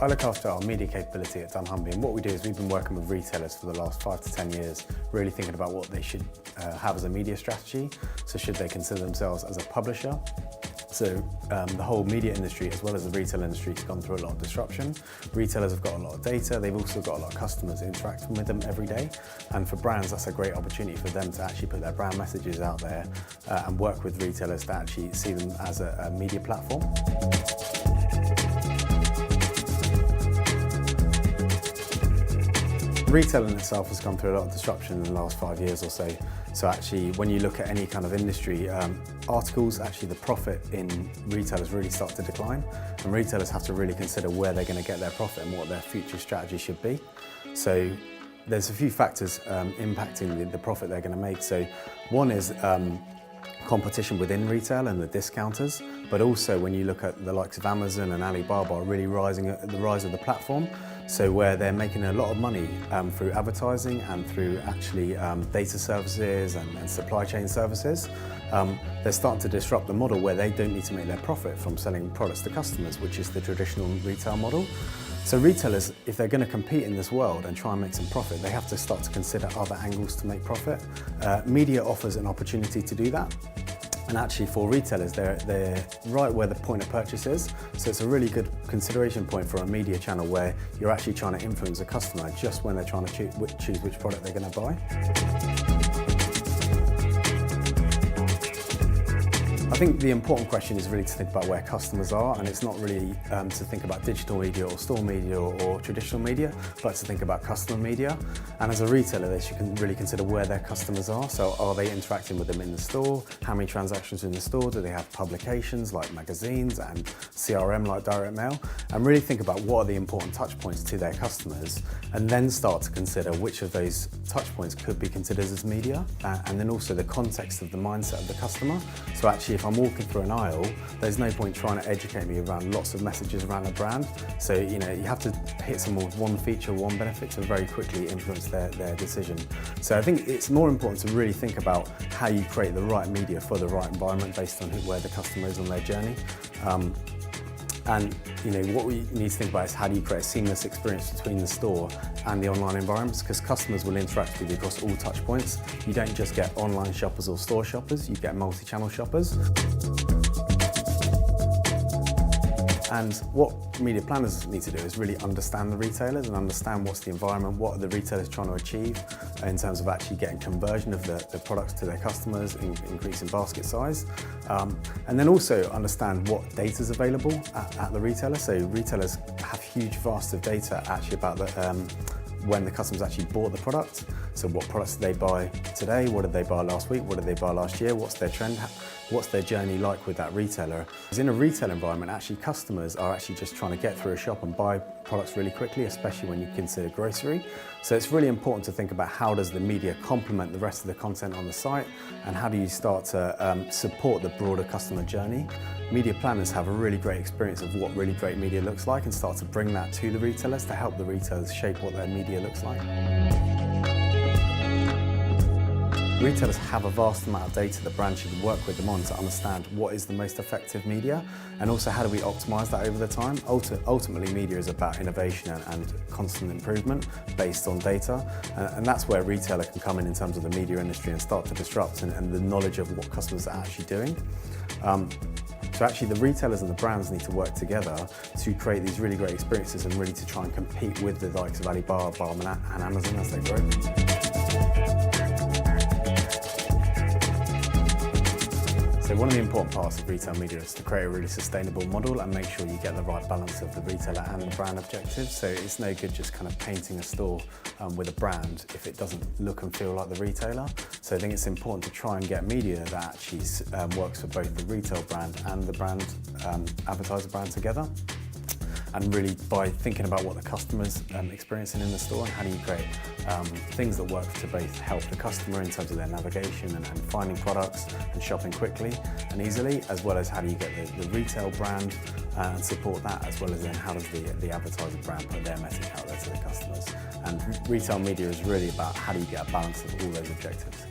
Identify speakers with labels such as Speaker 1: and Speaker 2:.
Speaker 1: I look after our media capability at dunnhumby, and what we do is we've been working with retailers for the last 5 to 10 years, really thinking about what they should have as a media strategy. So should they consider themselves as a publisher? So the whole media industry as well as the retail industry has gone through a lot of disruption. Retailers have got a lot of data, they've also got a lot of customers interacting with them every day. And for brands, that's a great opportunity for them to actually put their brand messages out there and work with retailers to actually see them as a media platform. Retail in itself has gone through a lot of disruption in the last 5 years or so. So actually, when you look at any kind of industry, articles, actually the profit in retail has really started to decline. And retailers have to really consider where they're going to get their profit and what their future strategy should be. So there's a few factors impacting the profit they're going to make. So one is competition within retail and the discounters, but also when you look at the likes of Amazon and Alibaba really rising at the rise of the platform, so where they're making a lot of money through advertising and through actually data services and supply chain services. They're starting to disrupt the model where they don't need to make their profit from selling products to customers, which is the traditional retail model. So retailers, if they're going to compete in this world and try and make some profit, they have to start to consider other angles to make profit. Media offers an opportunity to do that. And actually for retailers, they're right where the point of purchase is. So it's a really good consideration point for a media channel where you're actually trying to influence a customer just when they're trying to choose which product they're going to buy. I think the important question is really to think about where customers are, and it's not really to think about digital media or store media or traditional media, but to think about customer media. And as a retailer, they should really consider where their customers are. So are they interacting with them in the store? How many transactions are in the store? Do they have publications like magazines and CRM like direct mail? And really think about what are the important touch points to their customers, and then start to consider which of those touch points could be considered as media, and then also the context of the mindset of the customer. So actually, if I'm walking through an aisle, there's no point trying to educate me around lots of messages around a brand. So, you have to hit someone with one feature, one benefit to very quickly influence their decision. So I think it's more important to really think about how you create the right media for the right environment based on where the customer is on their journey. And what we need to think about is how do you create a seamless experience between the store and the online environments, because customers will interact with you across all touch points. You don't just get online shoppers or store shoppers, you get multi-channel shoppers. And what media planners need to do is really understand the retailers and understand what's the environment, what are the retailers trying to achieve in terms of actually getting conversion of the products to their customers, increasing basket size. And then also understand what data is available at the retailer. So retailers have huge vast of data actually about when the customers actually bought the product. So what products did they buy today? What did they buy last week? What did they buy last year? What's their trend? What's their journey like with that retailer? Because in a retail environment, actually customers are actually just trying to get through a shop and buy products really quickly, especially when you consider grocery. So it's really important to think about how does the media complement the rest of the content on the site, and how do you start to support the broader customer journey. Media planners have a really great experience of what really great media looks like and start to bring that to the retailers to help the retailers shape what their media looks like. Retailers have a vast amount of data that brands should work with them on to understand what is the most effective media, and also how do we optimise that over the time. Ultimately, media is about innovation and constant improvement based on data, and that's where a retailer can come in terms of the media industry and start to disrupt and the knowledge of what customers are actually doing. So actually the retailers and the brands need to work together to create these really great experiences and really to try and compete with the likes of Alibaba and Amazon as they grow. So one of the important parts of retail media is to create a really sustainable model and make sure you get the right balance of the retailer and the brand objectives. So it's no good just kind of painting a store with a brand if it doesn't look and feel like the retailer. So I think it's important to try and get media that actually works for both the retail brand and the brand advertiser brand together. And really by thinking about what the customer's experiencing in the store, and how do you create things that work to both help the customer in terms of their navigation and finding products and shopping quickly and easily, as well as how do you get the retail brand and support that, as well as then how does the advertiser brand put their message out there to the customers. And retail media is really about how do you get a balance of all those objectives.